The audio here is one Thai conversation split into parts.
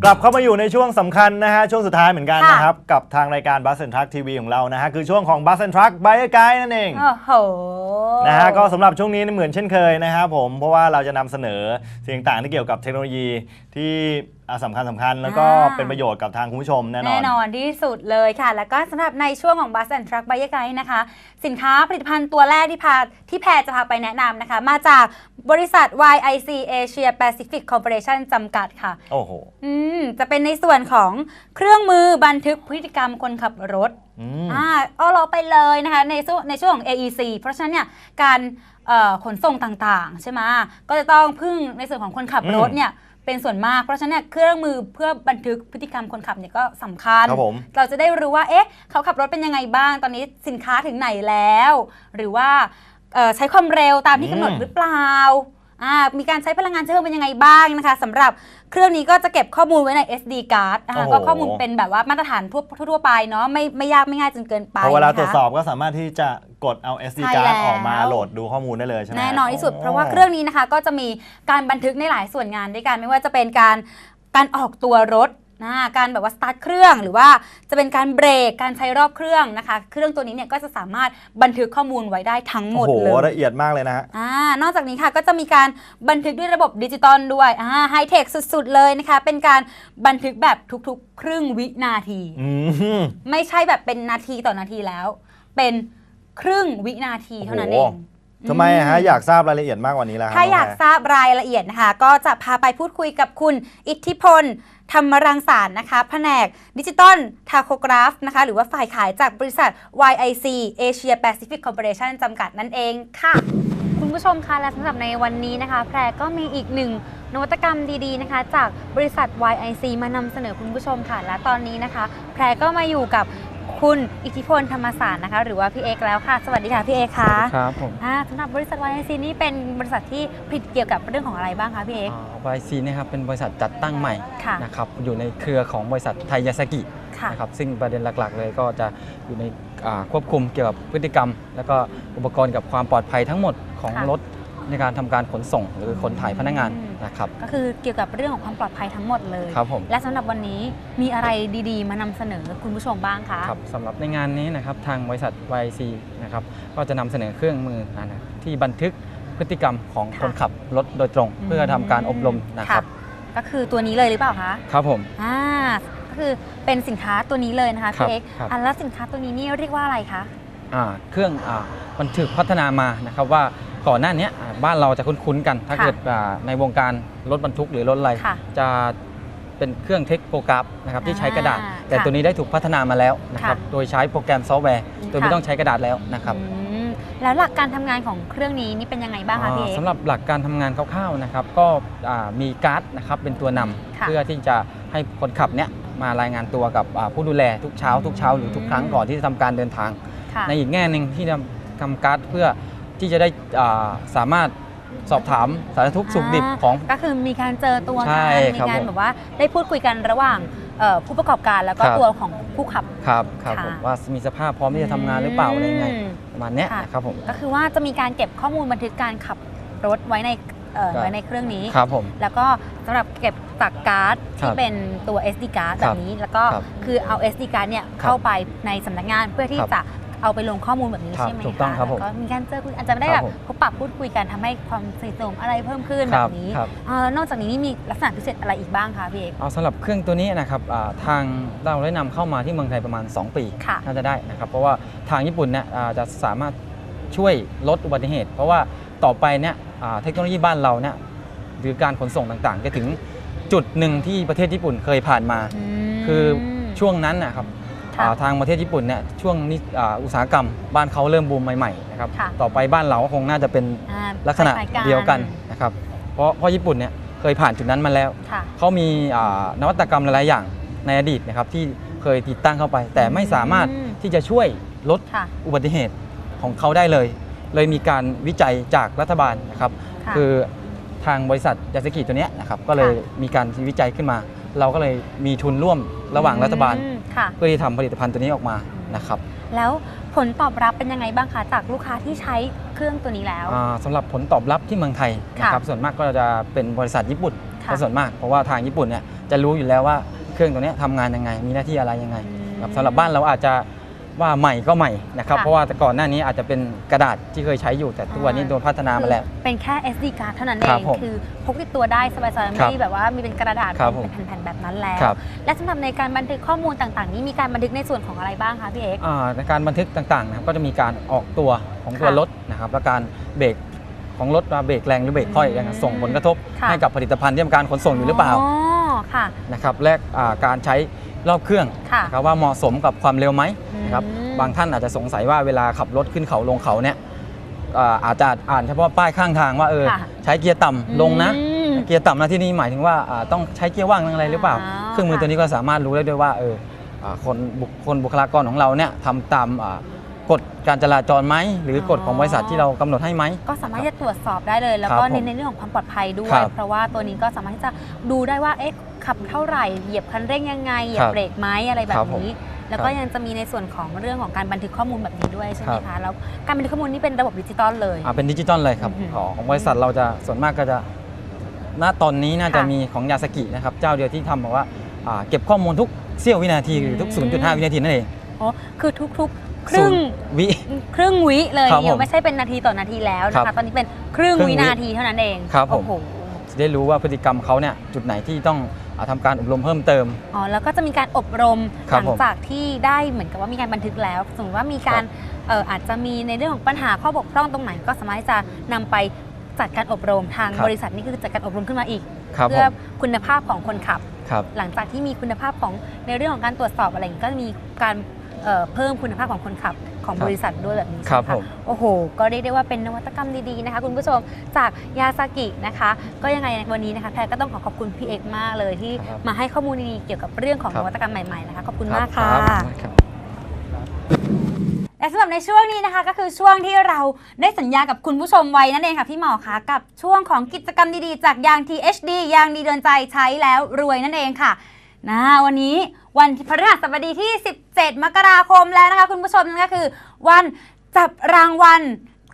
ลับเข้ามาอยู่ในช่วงสำคัญนะฮะช่วงสุดท้ายเหมือนกันนะครับกับทางรายการ Bus&Truck ทีวีของเรานะฮะคือช่วงของ Bus&Truck Buyer Guide นั่นเองโอ้โหนะฮะก็สำหรับช่วงนี้เหมือนเช่นเคยนะครับผมเพราะว่าเราจะนำเสนอสิ่งต่างๆที่เกี่ยวกับเทคโนโลยีที่สำคัญแล้วก็เป็นประโยชน์กับทางคุณผู้ชมแน่นอนที่สุดเลยค่ะแล้วก็สำหรับในช่วงของ Bus&Truck Buyer Guide นะคะสินค้าผลิตภัณฑ์ตัวแรกที่แพรจะพาไปแนะนำนะคะมาจากบริษัท YIC Asia Pacific Corporation จำกัดค่ะโอ้โหจะเป็นในส่วนของเครื่องมือบันทึกพฤติกรรมคนขับรถเราไปเลยนะคะในช่วงของ AEC เพราะฉะนั้นเนี่ยการขนส่งต่างๆใช่ไหมก็จะต้องพึ่งในส่วนของคนขับรถเนี่ยเป็นส่วนมากเพราะฉะนั้นเนี่ยเครื่องมือเพื่อบันทึกพฤติกรรมคนขับเนี่ยก็สำคัญเราจะได้รู้ว่าเขาขับรถเป็นยังไงบ้างตอนนี้สินค้าถึงไหนแล้วหรือว่าใช้ความเร็วตามที่กำหนดหรือเปล่ามีการใช้พลังงานเชื้อเพลิงเป็นยังไงบ้างนะคะสำหรับเครื่องนี้ก็จะเก็บข้อมูลไว้ใน SD card ก็ข้อมูลเป็นแบบว่ามาตรฐานทั่วไปเนาะไม่ยากไม่ง่ายจนเกินไปพอเวลาตรวจสอบก็สามารถที่จะกดเอา SD card ออกมาโหลดดูข้อมูลได้เลยใช่ไหมแน่นอนที่สุดเพราะว่าเครื่องนี้นะคะก็จะมีการบันทึกในหลายส่วนงานด้วยกันไม่ว่าจะเป็นการออกตัวรถการแบบว่าสตาร์ทเครื่องหรือว่าจะเป็นการเบรกการใช้รอบเครื่องนะคะเครื่องตัวนี้เนี่ยก็จะสามารถบันทึกข้อมูลไว้ได้ทั้งหมดเลยโอ้โหละเอียดมากเลยนะฮะนอกจากนี้ค่ะก็จะมีการบันทึกด้วยระบบดิจิตอลด้วยไฮเทคสุดๆเลยนะคะเป็นการบันทึกแบบทุกๆครึ่งวินาทีไม่ใช่แบบเป็นนาทีต่อนาทีแล้วเป็นครึ่งวินาทีเท่านั้นเองทำไมฮะอยากทราบรายละเอียดมากกว่านี้แล้วถ้าอยากทราบรายละเอียดนะคะก็จะพาไปพูดคุยกับคุณอิทธิพลธรรมรังสรรค์นะคะแผนกดิจิตอลทาโคกราฟนะคะหรือว่าฝ่ายขายจากบริษัท YIC Asia Pacific Corporation จำกัดนั่นเองค่ะคุณผู้ชมคะและสำหรับในวันนี้นะคะแพรก็มีอีกหนึ่งนวัตกรรมดีๆนะคะจากบริษัท YIC มานำเสนอคุณผู้ชมค่ะและตอนนี้นะคะแพรก็มาอยู่กับคุณอิทธิพลธรรมศาสตร์นะคะหรือว่าพี่เอกแล้วค่ะสวัสดีค่ะพี่เอกค่ะครับผมสำหรับบริษัท YIC นี่เป็นบริษัทที่ผลิตเกี่ยวกับเรื่องของอะไรบ้างคะพี่เอกYIC นะครับเป็นบริษัทจัดตั้งใหม่นะครับอยู่ในเครือของบริษัทไทยยาสกินะครับซึ่งประเด็นหลักๆเลยก็จะอยู่ในควบคุมเกี่ยวกับพฤติกรรมแล้วก็อุปกรณ์กับความปลอดภัยทั้งหมดของรถในการทำการขนส่งหรือขนถ่ายพนักงานนะครับก็คือเกี่ยวกับเรื่องของความปลอดภัยทั้งหมดเลยครับผมและสำหรับวันนี้มีอะไรดีๆมานำเสนอคุณผู้ชมบ้างคะครับสำหรับในงานนี้นะครับทางบริษัท YIC นะครับก็จะนำเสนอเครื่องมือที่บันทึกพฤติกรรมของคนขับรถโดยตรงเพื่อทำการอบรมนะครับก็คือตัวนี้เลยหรือเปล่าคะครับผมก็คือเป็นสินค้าตัวนี้เลยนะคะพี่เอกแล้วสินค้าตัวนี้นี่เรียกว่าอะไรคะเครื่องบันทึกพัฒนามานะครับว่าก่อนหน้านี้บ้านเราจะคุ้นๆกันถ้าเกิดในวงการรถบรรทุกหรือรถอะไรจะเป็นเครื่องเทคโปรกราฟนะครับที่ใช้กระดาษแต่ตัวนี้ได้ถูกพัฒนามาแล้วนะครับโดยใช้โปรแกรมซอฟต์แวร์โดยไม่ต้องใช้กระดาษแล้วนะครับแล้วหลักการทำงานของเครื่องนี้นี่เป็นยังไงบ้างคะพี่เอกสำหรับหลักการทำงานคร่าวๆนะครับก็มีการ์ดนะครับเป็นตัวนำเพื่อที่จะให้คนขับเนี้ยมารายงานตัวกับผู้ดูแลทุกเช้าหรือทุกครั้งก่อนที่จะทำการเดินทางในอีกแง่หนึ่งที่ทำการ์ดเพื่อที่จะได้สามารถสอบถามสารทุกข์สุขดิบของก็คือมีการเจอตัวกันมีการแบบว่าได้พูดคุยกันระหว่างผู้ประกอบการแล้วก็ตัวของผู้ขับครับผมว่ามีสภาพพร้อมที่จะทำงานหรือเปล่าอะไรยังไงประมาณนี้ครับผมก็คือว่าจะมีการเก็บข้อมูลบันทึกการขับรถไว้ในเครื่องนี้ครับผมแล้วก็สำหรับเก็บจากการ์ดที่เป็นตัว SD card แบบนี้แล้วก็คือเอา SD card เนี่ยเข้าไปในสำนักงานเพื่อที่จะเอาไปลงข้อมูลแบบนี้ใช่ไหมคะถูกต้องครับผมก็มีการเจอคุยอาจจะไม่ได้แบบพบปะพูดคุยกันทำให้ความสนิทสนมอะไรเพิ่มขึ้นแบบนี้นอกจากนี้มีลักษณะพิเศษอะไรอีกบ้างคะพี่เอกสำหรับเครื่องตัวนี้นะครับทางเราได้นำเข้ามาที่เมืองไทยประมาณ2 ปีน่าจะได้นะครับเพราะว่าทางญี่ปุ่นเนี่ยจะสามารถช่วยลดอุบัติเหตุเพราะว่าต่อไปเนี่ยเทคโนโลยีบ้านเราเนี่ยหรือการขนส่งต่างๆจะถึงจุดหนึ่งที่ประเทศญี่ปุ่นเคยผ่านมาคือช่วงนั้นนะครับทางประเทศญี่ปุ่นเนี่ยช่วงนี้อุตสาหกรรมบ้านเขาเริ่มบูมใหม่ๆนะครับต่อไปบ้านเราก็คงน่าจะเป็นลักษณะเดียวกันนะครับเพราะญี่ปุ่นเนี่ยเคยผ่านจุดนั้นมาแล้วเขามีนวัตกรรมหลายๆอย่างในอดีตนะครับที่เคยติดตั้งเข้าไปแต่ไม่สามารถที่จะช่วยลดอุบัติเหตุของเขาได้เลยมีการวิจัยจากรัฐบาลนะครับคือทางบริษัทยาสกิตัวนี้นะครับก็เลยมีการวิจัยขึ้นมาเราก็เลยมีทุนร่วมระหว่างรัฐบาลเพื่อที่ทำผลิตภัณฑ์ตัวนี้ออกมานะครับแล้วผลตอบรับเป็นยังไงบ้างคะจากลูกค้าที่ใช้เครื่องตัวนี้แล้วสำหรับผลตอบรับที่เมืองไทยนะครับส่วนมากก็จะเป็นบริษัทญี่ปุ่นส่วนมากเพราะว่าทางญี่ปุ่นเนี่ย จะรู้อยู่แล้วว่าเครื่องตัวนี้ทำงานยังไงมีหน้าที่อะไรยังไงครับสำหรับบ้านเราอาจจะว่าใหม่ก็ใหม่นะครับเพราะว่าแต่ก่อนหน้านี้อาจจะเป็นกระดาษที่เคยใช้อยู่แต่ตัวนี้โดนพัฒนามาแล้วเป็นแค่ SD card เท่านั้นเองคือพกติดตัวได้สบายๆไม่ได้แบบว่ามีเป็นกระดาษเป็นแผ่นๆแบบนั้นแล้วและสำหรับในการบันทึกข้อมูลต่างๆนี้มีการบันทึกในส่วนของอะไรบ้างคะพี่เอกในการบันทึกต่างๆนะครับก็จะมีการออกตัวของตัวรถนะครับและการเบรกของรถว่าเบรกแรงหรือเบรกค่อยส่งผลกระทบให้กับผลิตภัณฑ์ที่ทำการขนส่งอยู่หรือเปล่านะครับและการใช้รอบเครื่องนะครับว่าเหมาะสมกับความเร็วไหมนะครับบางท่านอาจจะสงสัยว่าเวลาขับรถขึ้นเขาลงเขาเนี่ยอาจจะอ่านเฉพาะป้ายข้างทางว่าใช้เกียร์ต่ำลงนะเกียร์ต่ำนะที่นี่หมายถึงว่าต้องใช้เกียร์ว่างอะไรหรือเปล่าเครื่องมือตัวนี้ก็สามารถรู้ได้ด้วยว่าคนบุคลากรของเราเนี่ยทำตามกฎการจราจรไหมหรือกฎของบริษัทที่เรากำหนดให้ไหมก็สามารถจะตรวจสอบได้เลยแล้วก็ในเรื่องของความปลอดภัยด้วยเพราะว่าตัวนี้ก็สามารถที่จะดูได้ว่าขับเท่าไหร่เหยียบคันเร่งยังไงเหยียบเบรกไหมอะไรแบบนี้แล้วก็ยังจะมีในส่วนของเรื่องของการบันทึกข้อมูลแบบนี้ด้วยใช่ไหมคะแล้วการบันทึกข้อมูลนี้เป็นระบบดิจิตอลเลยเป็นดิจิตอลเลยครับของบริษัทเราจะส่วนมากก็จะณตอนนี้น่าจะมีของยาสกินะครับเจ้าเดียวที่ทำบอกว่าเก็บข้อมูลทุกเสี้ยววินาทีหรือทุก 0.5 วินาทีนั่นเองคือทุกครึ่งวิเลยไม่ใช่เป็นนาทีต่อนาทีแล้วนะคะตอนนี้เป็นครึ่งวินาทีเท่านั้นเองครับผมจะได้รู้ว่าพฤติกรรมเขาเนี่ยจุดไหนที่ต้องทำการอบรมเพิ่มเติมแล้วก็จะมีการอบรมหลังจากที่ได้เหมือนกับว่ามีการบันทึกแล้วสมมติว่ามีการอาจจะมีในเรื่องของปัญหาข้อบกพร่องตรงไหนก็สามารถจะนำไปจัดการอบรมทางบริษัทนี่คือจัดการอบรมขึ้นมาอีกเพื่อคุณภาพของคนขับหลังจากที่มีคุณภาพของในเรื่องของการตรวจสอบอะไรก็มีการเพิ่มคุณภาพของคนขับของบริษัทด้วยแบบนี้ค่ะโอ้โหก็เรียกได้ว่าเป็นนวัตกรรมดีๆนะคะคุณผู้ชมจากยาซากินะคะก็ยังไงวันนี้นะคะแพรก็ต้องขอบคุณพี่เอกมากเลยที่มาให้ข้อมูลดีๆเกี่ยวกับเรื่องของนวัตกรรมใหม่ๆนะคะขอบคุณมากค่ะและสำหรับในช่วงนี้นะคะก็คือช่วงที่เราได้สัญญากับคุณผู้ชมไว้นั่นเองค่ะพี่หมอคะกับช่วงของกิจกรรมดีๆจากยาง THD ยางดีโดนใจใช้แล้วรวยนั่นเองค่ะวันนี้วันพฤหัสบดีที่17 มกราคมแล้วนะคะคุณผู้ชมนั่นก็คือวันจับรางวัล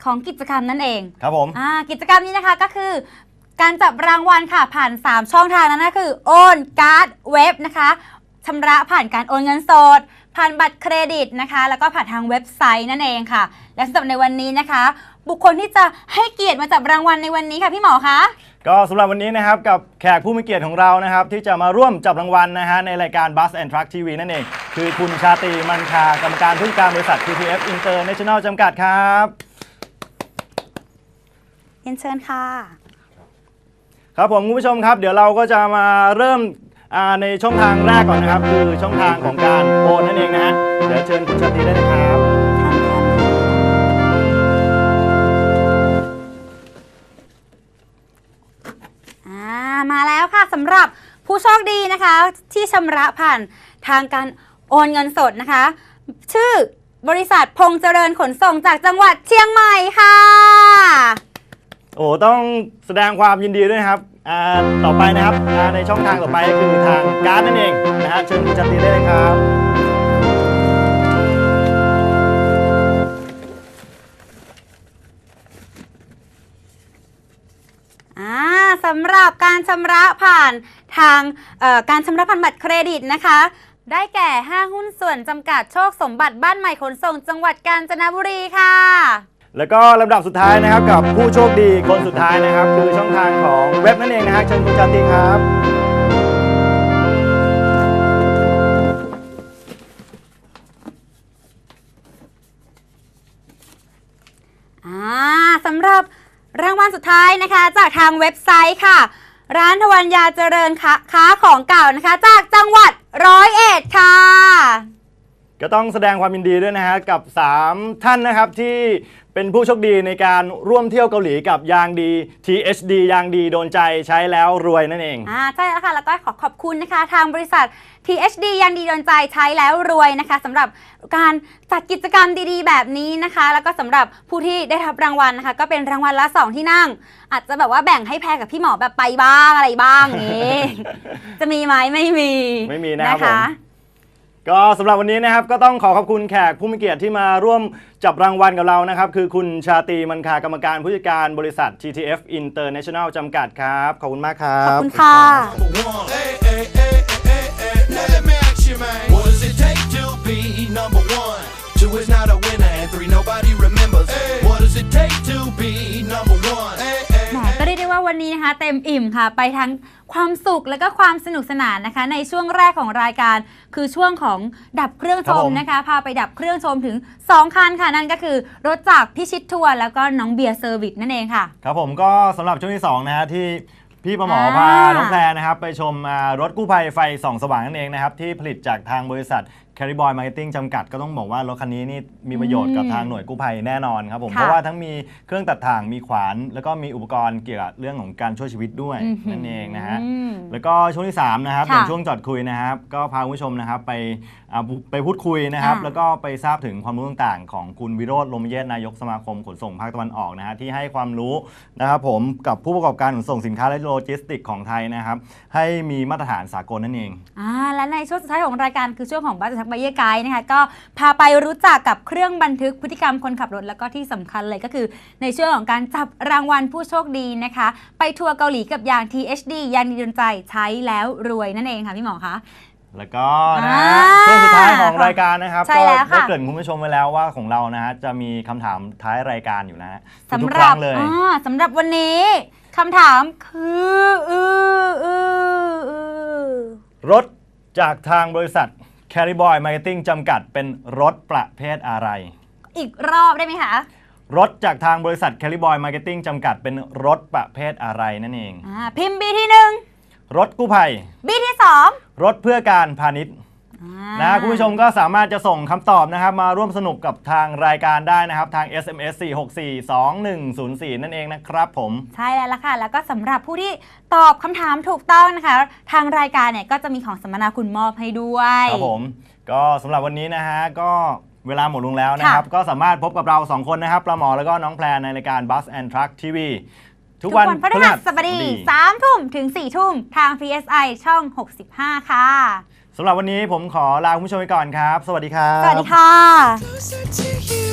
ของกิจกรรมนั่นเองครับผมกิจกรรมนี้นะคะก็คือการจับรางวัลค่ะผ่าน3ช่องทางนั้นก็คือโอนการ์ดเว็บนะคะชำระผ่านการโอนเงินสดผ่านบัตรเครดิตนะคะแล้วก็ผ่านทางเว็บไซต์นั่นเองค่ะและสำหรับในวันนี้นะคะบุคคลที่จะให้เกียรติมาจับรางวัลในวันนี้ค่ะพี่หมอคะก็สำหรับวันนี้นะครับกับแขกผู้มีเกียรติของเรานะครับที่จะมาร่วมจับรางวัลนะฮะในรายการ Bus&Truck TV นั่นเองคือคุณชาตรีมันคากรรมการผู้จัดการบริษัท TTF International จำกัดครับเรียนเชิญค่ะครับผมคุณผู้ชมครับเดี๋ยวเราก็จะมาเริ่มในช่องทางแรกก่อนนะครับคือช่องทางของการโอนนั่นเองนะฮะเดี๋ยวเชิญคุณชาตรีได้เลยครับมาแล้วค่ะสำหรับผู้โชคดีนะคะที่ชำระผ่านทางการโอนเงินสดนะคะชื่อบริษัทพงษ์เจริญขนส่งจากจังหวัดเชียงใหม่ค่ะต้องแสดงความยินดีด้วยนะครับต่อไปนะครับในช่องทางต่อไปก็คือทางการ์ดนั่นเองนะฮะเชิญคุณจันทีได้เลยครับสำหรับการชำระผ่านทางการชำระผ่านบัตรเครดิตนะคะได้แก่ห้างหุ้นส่วนจำกัดโชคสมบัติบ้านใหม่ขนส่งจังหวัดกาญจนบุรีค่ะแล้วก็ลำดับสุดท้ายนะครับกับผู้โชคดีคนสุดท้ายนะครับคือช่องทางของเว็บนั่นเองนะฮะเชิญคุณจันทีครับสำหรับรางวัลสุดท้ายนะคะจากทางเว็บไซต์ค่ะร้านทวันยาเจริญค้าของเก่านะคะจากจังหวัด101ค่ะก็ต้องแสดงความยินดีด้วยนะฮะกับ3ท่านนะครับที่เป็นผู้โชคดีในการร่วมเที่ยวเกาหลีกับยางดี THD ยางดีโดนใจใช้แล้วรวยนั่นเองใช่แล้วค่ะแล้วก็ขอบคุณนะคะทางบริษัท THD ยางดีโดนใจใช้แล้วรวยนะคะสำหรับการจัดกิจกรรมดีๆแบบนี้นะคะแล้วก็สำหรับผู้ที่ได้รับรางวัลนะคะก็เป็นรางวัลละ2ที่นั่งอาจจะแบบว่าแบ่งให้แพรกับพี่หมอแบบไปบ้างอะไรบ้างอย่างนี้ จะมีไหมไม่มีนะคะก็สำหรับวันนี้นะครับก็ต้องขอบคุณแขกผู้มีเกียรติที่มาร่วมจับรางวัลกับเรานะครับคือคุณชาตรีมันคากรรมการผู้จัดการบริษัท TTF International จำกัดครับขอบคุณมากครับขอบคุณค่ะ 2 is not a winner and 3 nobody remembers. What does it take to be number 1? แหมก็เรียกได้ว่าวันนี้นะคะเต็มอิ่มค่ะไปทั้งความสุขและก็ความสนุกสนานนะคะในช่วงแรกของรายการคือช่วงของดับเครื่องชมนะคะพาไปดับเครื่องชมถึง2คันค่ะนั่นก็คือรถจากพิชิตทัวร์แล้วก็น้องเบียร์เซอร์วิสนั่นเองค่ะครับผมก็สำหรับช่วงที่2นะฮะที่พี่ประหมอพาน้องแพรนะครับไปชมรถกู้ภัยไฟส่องสว่างนั่นเองนะครับที่ผลิตจากทางบริษัทแคริบอยมาร์เก็ตติ้งจำกัดก็ต้องบอกว่ารถคันนี้นี่มีประโยชน์กับทางหน่วยกู้ภัยแน่นอนครับผมเพราะว่าทั้งมีเครื่องตัดถ่างมีขวานแล้วก็มีอุปกรณ์เกี่ยวกับเรื่องของการช่วยชีวิตด้วยนั่นเองนะฮะแล้วก็ช่วงที่3นะครับอย่างช่วงจอดคุยนะครับก็พาคุณผู้ชมนะครับไปพูดคุยนะครับแล้วก็ไปทราบถึงความรู้ต่างๆของคุณวิโรจน์ ลมเยศนายกสมาคมขนส่งภาคตะวันออกนะฮะที่ให้ความรู้นะครับผมกับผู้ประกอบการขนส่งสินค้าและโลจิสติกของไทยนะครับให้มีมาตรฐานสากลนั่นเองและในช่วงสุดท้ายของรายการคือช่วงของบัสทักไบเยอร์ไกด์นะคะก็พาไปรู้จักกับเครื่องบันทึกพฤติกรรมคนขับรถแล้วก็ที่สำคัญเลยก็คือในช่วงของการจับรางวัลผู้โชคดีนะคะไปทัวร์เกาหลีกับยาง THD ยางดีดนใจใช้แล้วรวยนั่นเองค่ะพี่หมอคะแล้วก็นะช่วงสุดท้ายของรายการนะครับก็ได้เกริ่นคุณผู้ชมไว้แล้วว่าของเรานะฮะจะมีคำถามท้ายรายการอยู่นะฮะสำหรับวันนี้คำถามคือรถจากทางบริษัทแคริบอยมาร์เก็ตติ้งจำกัดเป็นรถประเภทอะไรอีกรอบได้ไหมคะรถจากทางบริษัทแคริบอยมาร์เก็ตติ้งจำกัดเป็นรถประเภทอะไรนั่นเองพิมพ์ B ที่1รถกู้ภัย B ที่2รถเพื่อการพาณิชย์นะคุณผู้ชมก็สามารถจะส่งคำตอบนะครับมาร่วมสนุกกับทางรายการได้นะครับทาง SMS 4642104นั่นเองนะครับผมใช่แล้วล่ะค่ะแล้วก็สำหรับผู้ที่ตอบคำถามถูกต้องนะคะทางรายการเนี่ยก็จะมีของสัมมนาคุณมอบให้ด้วยครับผมก็สำหรับวันนี้นะฮะก็เวลาหมดลงแล้วนะครับก็สามารถพบกับเรา2คนนะครับปลาหมอแล้วก็น้องแพรในรายการ Bus&Truck TV ทุกวันพฤหัสบดี3 ทุ่มถึง4 ทุ่มทาง PSI ช่อง65ค่ะสำหรับวันนี้ผมขอลาคุณผู้ชมไปก่อนครับสวัสดีครับสวัสดีค่ะ